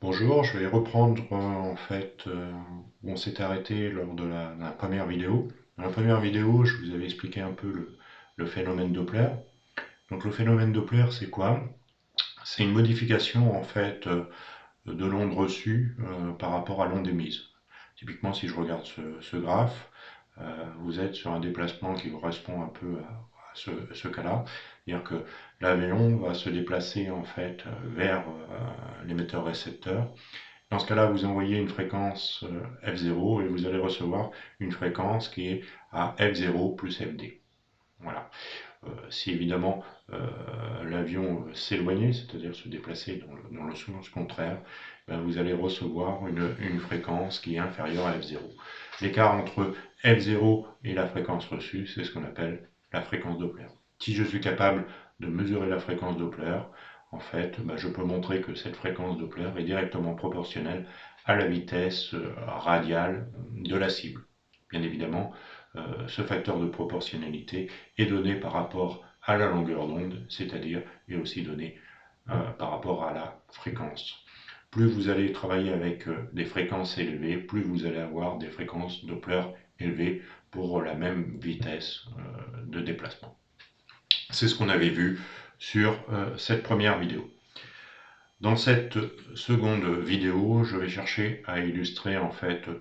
Bonjour, je vais reprendre où on s'était arrêté lors de la première vidéo. Dans la première vidéo, je vous avais expliqué un peu le phénomène Doppler. Donc le phénomène Doppler, c'est quoi? C'est une modification de l'onde reçue par rapport à l'onde émise. Typiquement, si je regarde ce graphe, vous êtes sur un déplacement qui correspond un peu à ce cas-là. C'est-à-dire que l'avion va se déplacer vers l'émetteur-récepteur. Dans ce cas-là, vous envoyez une fréquence F0 et vous allez recevoir une fréquence qui est à F0 plus FD. Voilà. Si évidemment l'avion s'éloignait, c'est-à-dire se déplacer dans le sens contraire, ben, vous allez recevoir une fréquence qui est inférieure à F0. L'écart entre F0 et la fréquence reçue, c'est ce qu'on appelle la fréquence Doppler. Si je suis capable de mesurer la fréquence Doppler, ben, je peux montrer que cette fréquence Doppler est directement proportionnelle à la vitesse radiale de la cible. Bien évidemment, ce facteur de proportionnalité est donné par rapport à la longueur d'onde, c'est-à-dire est aussi donné par rapport à la fréquence. Plus vous allez travailler avec des fréquences élevées, plus vous allez avoir des fréquences Doppler élevées pour la même vitesse de déplacement. C'est ce qu'on avait vu sur cette première vidéo. Dans cette seconde vidéo, je vais chercher à illustrer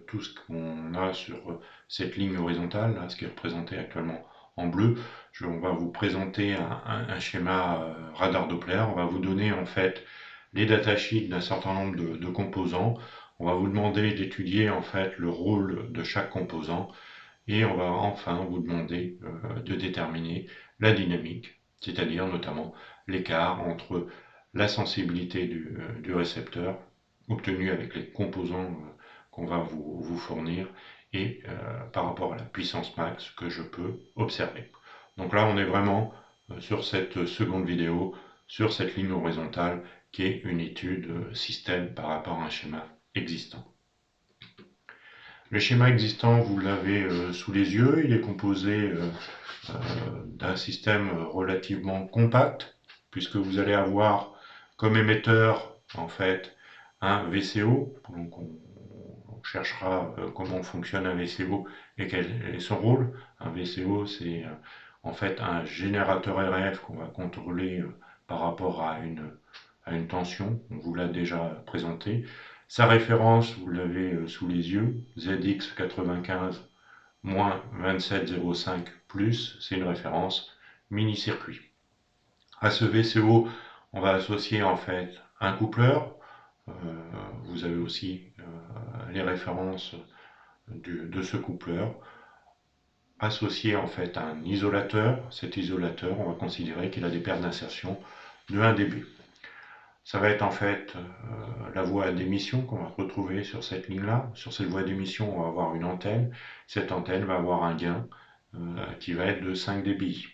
tout ce qu'on a sur cette ligne horizontale, là, ce qui est représenté actuellement en bleu. On va vous présenter un schéma radar Doppler. On va vous donner les datasheets d'un certain nombre de composants. On va vous demander d'étudier le rôle de chaque composant et on va enfin vous demander de déterminer la dynamique, c'est-à-dire notamment l'écart entre la sensibilité du récepteur obtenue avec les composants qu'on va vous fournir et par rapport à la puissance max que je peux observer. Donc là, on est vraiment sur cette seconde vidéo, sur cette ligne horizontale qui est une étude système par rapport à un schéma existant. Le schéma existant, vous l'avez sous les yeux. Il est composé d'un système relativement compact, puisque vous allez avoir comme émetteur un VCO. Donc on cherchera comment fonctionne un VCO et quel est son rôle. Un VCO, c'est un générateur RF qu'on va contrôler par rapport à une tension. On vous l'a déjà présenté. Sa référence, vous l'avez sous les yeux, ZX95-2705+, c'est une référence mini-circuit. À ce VCO, on va associer un coupleur. Vous avez aussi les références de ce coupleur. Associé à un isolateur. Cet isolateur, on va considérer qu'il a des pertes d'insertion de 1 dB. Ça va être la voie d'émission qu'on va retrouver sur cette ligne-là. Sur cette voie d'émission, on va avoir une antenne. Cette antenne va avoir un gain qui va être de 5 dBi.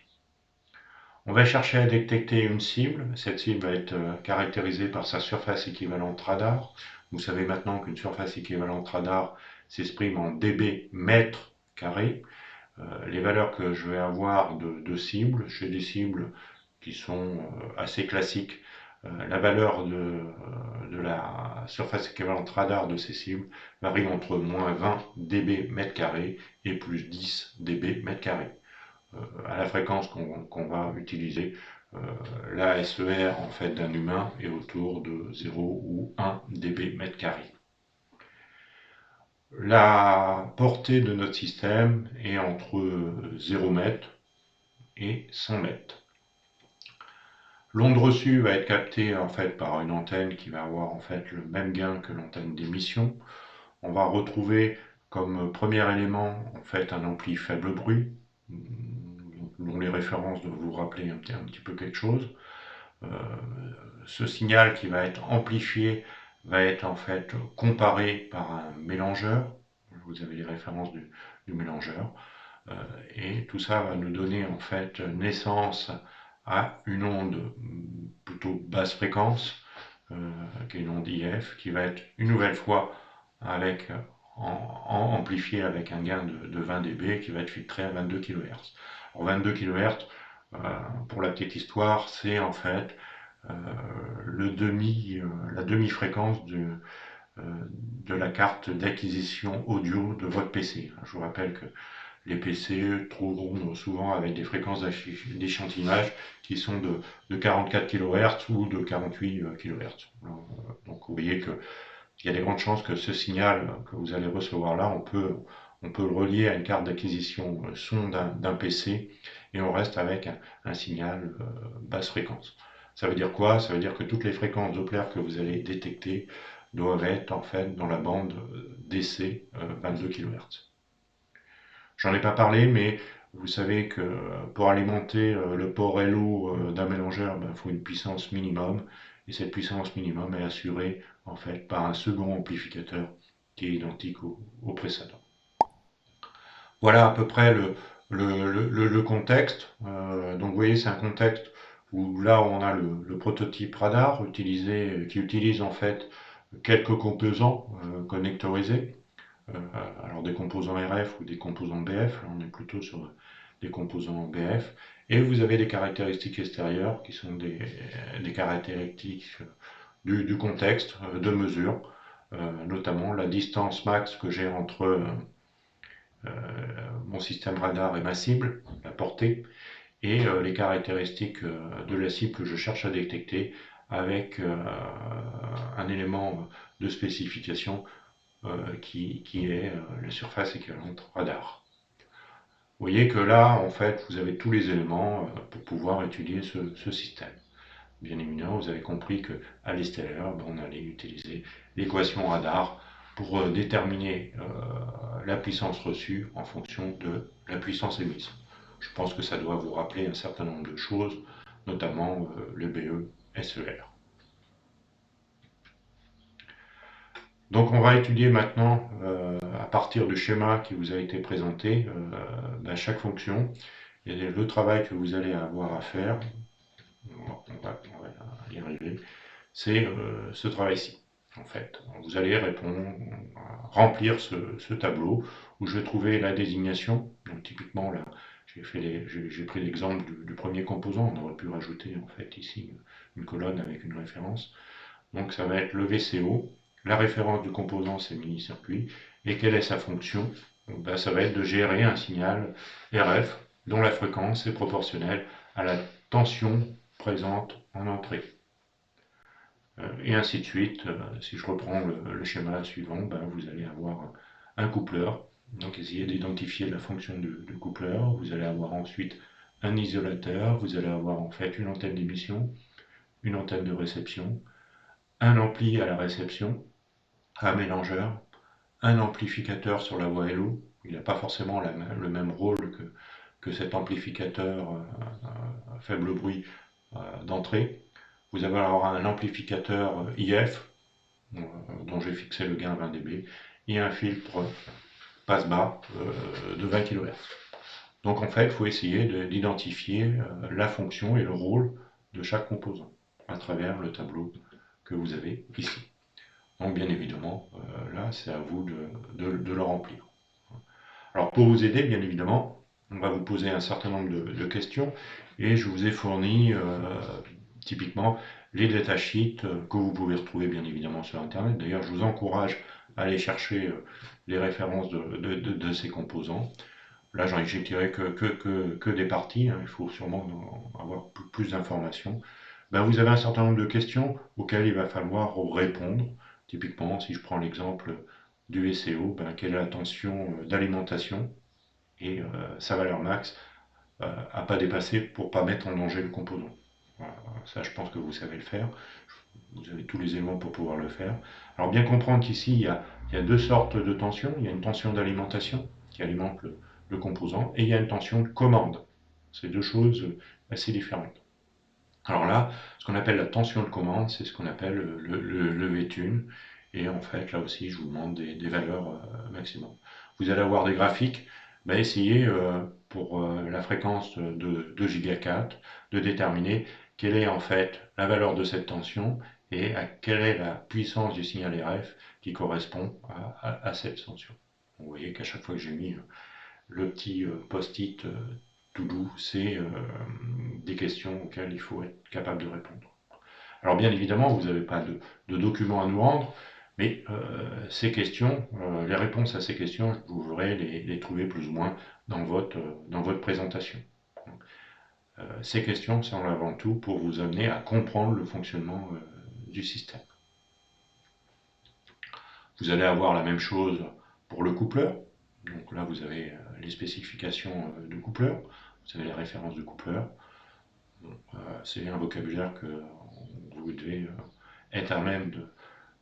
On va chercher à détecter une cible. Cette cible va être caractérisée par sa surface équivalente radar. Vous savez maintenant qu'une surface équivalente radar s'exprime en dB mètre carré. Les valeurs que je vais avoir de cibles, chez des cibles qui sont assez classiques, la valeur de la surface équivalente radar de ces cibles varie entre moins 20 dB mètre carré et plus 10 dB mètre carré. À la fréquence qu'on va utiliser, la SER d'un humain est autour de 0 ou 1 dB mètre carré. La portée de notre système est entre 0 mètres et 100 mètres. L'onde reçue va être captée par une antenne qui va avoir le même gain que l'antenne d'émission. On va retrouver comme premier élément un ampli faible bruit, dont les références doivent vous rappeler un petit peu quelque chose. Ce signal qui va être amplifié va être comparé par un mélangeur. Vous avez les références du mélangeur. Et tout ça va nous donner naissance à une onde plutôt basse fréquence, qui est une onde IF, qui va être une nouvelle fois amplifiée avec un gain de 20 dB, qui va être filtré à 22 kHz. Alors 22 kHz, pour la petite histoire, c'est euh, la demi-fréquence de la carte d'acquisition audio de votre PC. Je vous rappelle que les PC trouveront souvent avec des fréquences d'échantillonnage qui sont de 44 kHz ou de 48 kHz. Donc vous voyez qu'il y a des grandes chances que ce signal que vous allez recevoir là, on peut le relier à une carte d'acquisition son d'un PC et on reste avec un signal basse fréquence. Ça veut dire quoi? Ça veut dire que toutes les fréquences Doppler que vous allez détecter doivent être en fait dans la bande DC 22 kHz. J'en ai pas parlé, mais vous savez que pour alimenter le port LO d'un mélangeur, il faut une puissance minimum. Et cette puissance minimum est assurée en fait par un second amplificateur qui est identique au précédent. Voilà à peu près le contexte. Donc vous voyez, c'est un contexte où là on a le prototype radar qui utilise en fait quelques composants connectorisés. Alors des composants RF ou des composants BF, là on est plutôt sur des composants BF, et vous avez des caractéristiques extérieures qui sont des caractéristiques du contexte de mesure, notamment la distance max que j'ai entre mon système radar et ma cible, la portée, et les caractéristiques de la cible que je cherche à détecter avec un élément de spécification qui est la surface équivalente radar. Vous voyez que là, en fait, vous avez tous les éléments pour pouvoir étudier ce système. Bien évidemment, vous avez compris qu'à l'extérieur, on allait utiliser l'équation radar pour déterminer la puissance reçue en fonction de la puissance émise. Je pense que ça doit vous rappeler un certain nombre de choses, notamment le BE SER. Donc on va étudier maintenant, à partir du schéma qui vous a été présenté, chaque fonction et le travail que vous allez avoir à faire, on va y arriver, c'est ce travail-ci. En fait, vous allez remplir ce tableau où je vais trouver la désignation. Donc typiquement là, j'ai pris l'exemple du premier composant. On aurait pu rajouter en fait ici une colonne avec une référence. Donc ça va être le VCO. La référence du composant, c'est mini-circuit. Et quelle est sa fonction? Ça va être de gérer un signal RF dont la fréquence est proportionnelle à la tension présente en entrée. Et ainsi de suite. Si je reprends le schéma suivant, vous allez avoir un coupleur. Donc essayez d'identifier la fonction du coupleur. Vous allez avoir ensuite un isolateur. Vous allez avoir en fait une antenne d'émission, une antenne de réception, un ampli à la réception, un mélangeur, un amplificateur sur la voie LO. Il n'a pas forcément le même rôle que cet amplificateur faible bruit d'entrée. Vous allez avoir un amplificateur IF, dont j'ai fixé le gain à 20 dB, et un filtre passe-bas de 20 kHz. Donc en fait, il faut essayer d'identifier la fonction et le rôle de chaque composant à travers le tableau que vous avez ici. Donc bien évidemment, là, c'est à vous de le remplir. Alors pour vous aider, bien évidemment, on va vous poser un certain nombre de questions et je vous ai fourni typiquement les datasheets que vous pouvez retrouver bien évidemment sur Internet. D'ailleurs, je vous encourage à aller chercher les références de ces composants. Là, j'ai tiré que des parties, hein. Il faut sûrement avoir plus d'informations. Vous avez un certain nombre de questions auxquelles il va falloir répondre. Typiquement, si je prends l'exemple du VCO, quelle est la tension d'alimentation et sa valeur max à pas dépasser pour ne pas mettre en danger le composant. Voilà, ça, je pense que vous savez le faire. Vous avez tous les éléments pour pouvoir le faire. Alors bien comprendre qu'ici, il y a deux sortes de tensions. Il y a une tension d'alimentation qui alimente le composant et il y a une tension de commande. C'est deux choses assez différentes. Alors là, ce qu'on appelle la tension de commande, c'est ce qu'on appelle le V-tune. Et en fait, là aussi, je vous demande des valeurs maximum. Vous allez avoir des graphiques. Essayez pour la fréquence de 2 Go4 de déterminer quelle est en fait la valeur de cette tension et à quelle est la puissance du signal RF qui correspond à cette tension. Vous voyez qu'à chaque fois que j'ai mis le petit post-it tout doux, c'est des questions auxquelles il faut être capable de répondre. Alors bien évidemment, vous n'avez pas de documents à nous rendre, mais ces questions, les réponses à ces questions, vous pourrez les trouver plus ou moins dans votre présentation. Ces questions sont avant tout pour vous amener à comprendre le fonctionnement du système. Vous allez avoir la même chose pour le coupleur. Donc là, vous avez les spécifications de coupleur, vous avez les références de coupleur. C'est un vocabulaire que vous devez être à même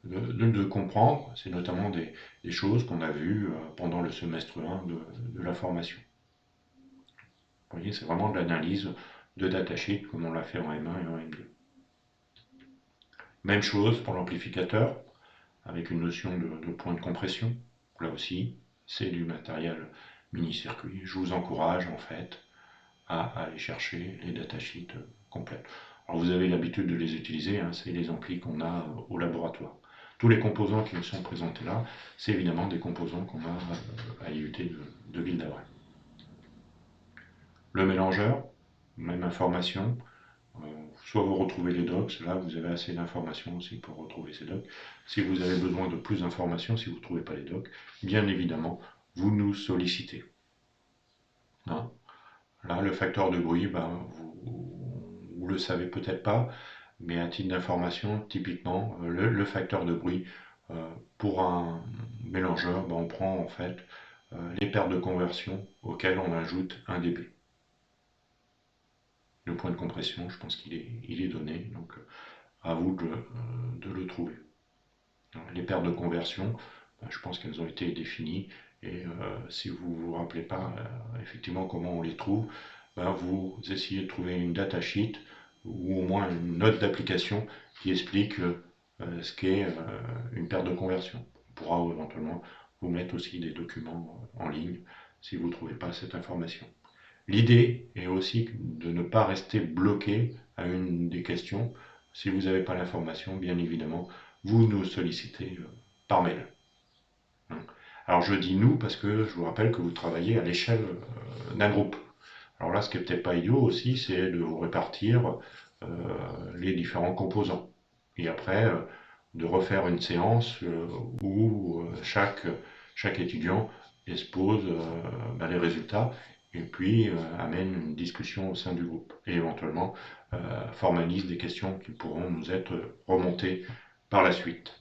de comprendre. C'est notamment des choses qu'on a vues pendant le semestre 1 de la formation. Vous voyez, c'est vraiment de l'analyse de datasheet comme on l'a fait en M1 et en M2. Même chose pour l'amplificateur, avec une notion de point de compression. Là aussi, c'est du matériel mini-circuit. Je vous encourage en fait à aller chercher les datasheets complètes. Alors vous avez l'habitude de les utiliser, hein, c'est les amplis qu'on a au laboratoire. Tous les composants qui me sont présentés là, c'est évidemment des composants qu'on a à l'IUT de Ville d'Avray. Le mélangeur, même information. Soit vous retrouvez les docs, là vous avez assez d'informations aussi pour retrouver ces docs. Si vous avez besoin de plus d'informations, si vous ne trouvez pas les docs, bien évidemment, vous nous sollicitez. Hein. Là, le facteur de bruit, ben, vous le savez peut-être pas, mais à titre d'information, typiquement, facteur de bruit, pour un mélangeur, ben, on prend en fait les paires de conversion auxquelles on ajoute un dB. Le point de compression, je pense il est donné, donc à vous de le trouver. Les paires de conversion, je pense qu'elles ont été définies, et si vous ne vous rappelez pas effectivement comment on les trouve, vous essayez de trouver une datasheet ou au moins une note d'application qui explique ce qu'est une paire de conversion. On pourra éventuellement vous mettre aussi des documents en ligne si vous ne trouvez pas cette information. L'idée est aussi de ne pas rester bloqué à une des questions. Si vous n'avez pas l'information, bien évidemment, vous nous sollicitez par mail. Alors je dis nous parce que je vous rappelle que vous travaillez à l'échelle d'un groupe. Alors là, ce qui n'est peut-être pas idiot aussi, c'est de vous répartir les différents composants. Et après, de refaire une séance où chaque étudiant expose les résultats et puis amène une discussion au sein du groupe. Et éventuellement formalise des questions qui pourront nous être remontées par la suite.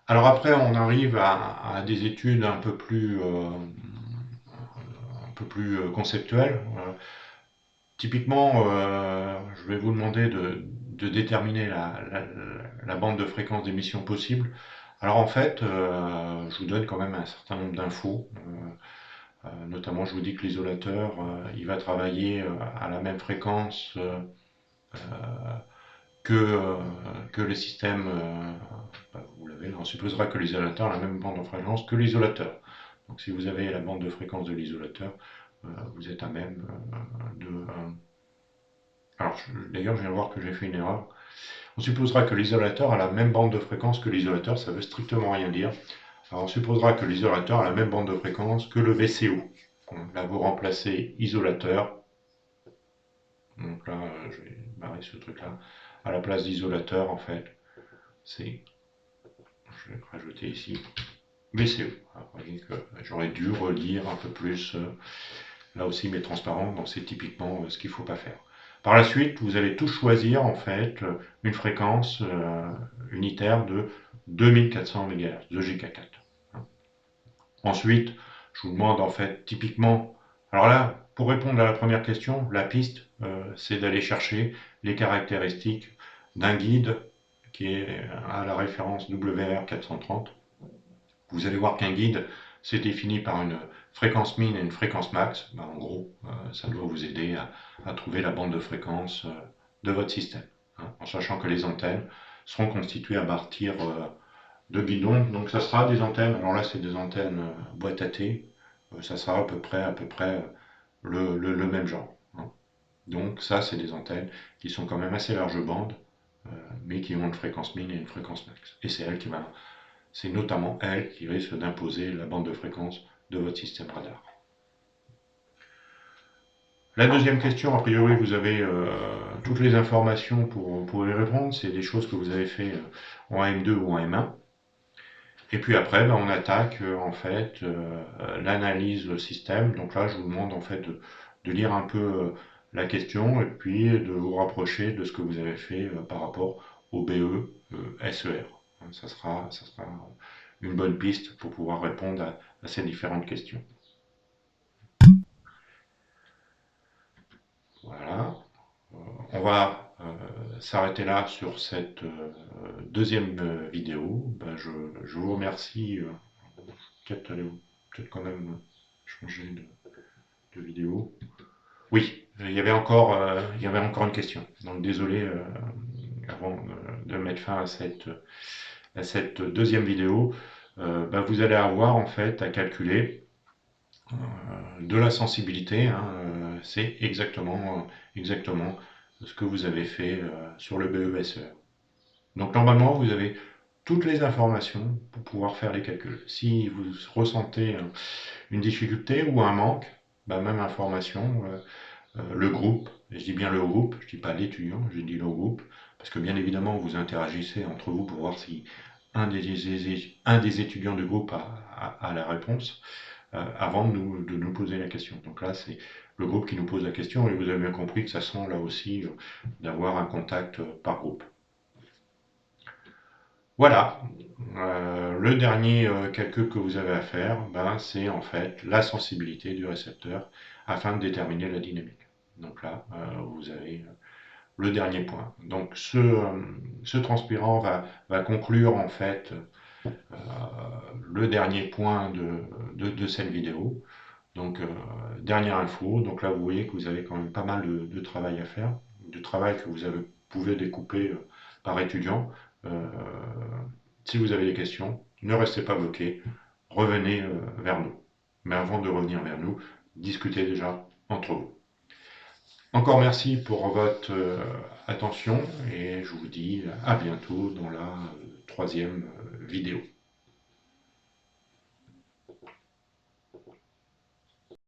Alors après, on arrive à des études un peu plus conceptuelles. Typiquement, je vais vous demander de déterminer la bande de fréquence d'émission possible. Alors en fait, je vous donne quand même un certain nombre d'infos. Notamment, je vous dis que l'isolateur, il va travailler à la même fréquence que les systèmes. Vous l'avez, on supposera que l'isolateur a la même bande de fréquence que l'isolateur. Donc si vous avez la bande de fréquence de l'isolateur, vous êtes à même de... alors d'ailleurs, je viens de voir que j'ai fait une erreur. On supposera que l'isolateur a la même bande de fréquence que l'isolateur, ça veut strictement rien dire. Alors on supposera que l'isolateur a la même bande de fréquence que le VCO. Là, vous remplacez isolateur. Donc là, je vais barrer ce truc-là. À la place d'isolateur, en fait, c'est... Je vais rajouter ici VCO. Alors, vous voyez que j'aurais dû relire un peu plus là aussi mes transparents, donc c'est typiquement ce qu'il ne faut pas faire. Par la suite, vous allez tous choisir en fait une fréquence unitaire de 2400 MHz, de GK4. Ensuite, je vous demande en fait typiquement, alors là, pour répondre à la première question, la piste, c'est d'aller chercher les caractéristiques d'un guide qui est à la référence WR430. Vous allez voir qu'un guide, c'est défini par une fréquence min et une fréquence max. En gros, ça doit vous aider à trouver la bande de fréquence de votre système. En sachant que les antennes seront constituées à partir de guidons. Donc ça sera des antennes, alors là c'est des antennes boîte à thé, ça sera à peu près le même genre. Donc ça c'est des antennes qui sont quand même assez large bande, mais qui ont une fréquence min et une fréquence max. Et c'est notamment elle qui risque d'imposer la bande de fréquence de votre système radar. La deuxième question, a priori, vous avez toutes les informations pour y répondre. C'est des choses que vous avez fait en M2 ou en M1. Et puis après, ben, on attaque en fait l'analyse système. Donc là, je vous demande en fait de lire un peu la question et puis de vous rapprocher de ce que vous avez fait par rapport au BE SER. Hein, ça sera une bonne piste pour pouvoir répondre à ces différentes questions. Voilà. On va s'arrêter là sur cette deuxième vidéo. Ben, je vous remercie. Peut-être peut-être quand même changer de vidéo. Oui, il y avait encore une question. Donc désolé avant de mettre fin à cette deuxième vidéo. Ben, vous allez avoir en fait à calculer de la sensibilité. Hein, c'est exactement ce que vous avez fait sur le BESE. Donc normalement, vous avez toutes les informations pour pouvoir faire les calculs. Si vous ressentez une difficulté ou un manque, bah, même information, le groupe, et je dis bien le groupe, je dis pas l'étudiant, je dis le groupe, parce que bien évidemment vous interagissez entre vous pour voir si un des étudiants du groupe a la réponse avant de nous poser la question. Donc là, c'est le groupe qui nous pose la question et vous avez bien compris que ça sent là aussi d'avoir un contact par groupe. Voilà, le dernier calcul que vous avez à faire, ben, c'est en fait la sensibilité du récepteur afin de déterminer la dynamique. Donc là, vous avez le dernier point. Donc ce transpirant va conclure en fait euh, le dernier point de cette vidéo. Donc dernière info, donc là vous voyez que vous avez quand même pas mal de travail à faire, du travail que pouvez découper par étudiant. Euh, Si vous avez des questions, ne restez pas bloqués, revenez vers nous. Mais avant de revenir vers nous, discutez déjà entre vous. Encore merci pour votre attention et je vous dis à bientôt dans la troisième vidéo.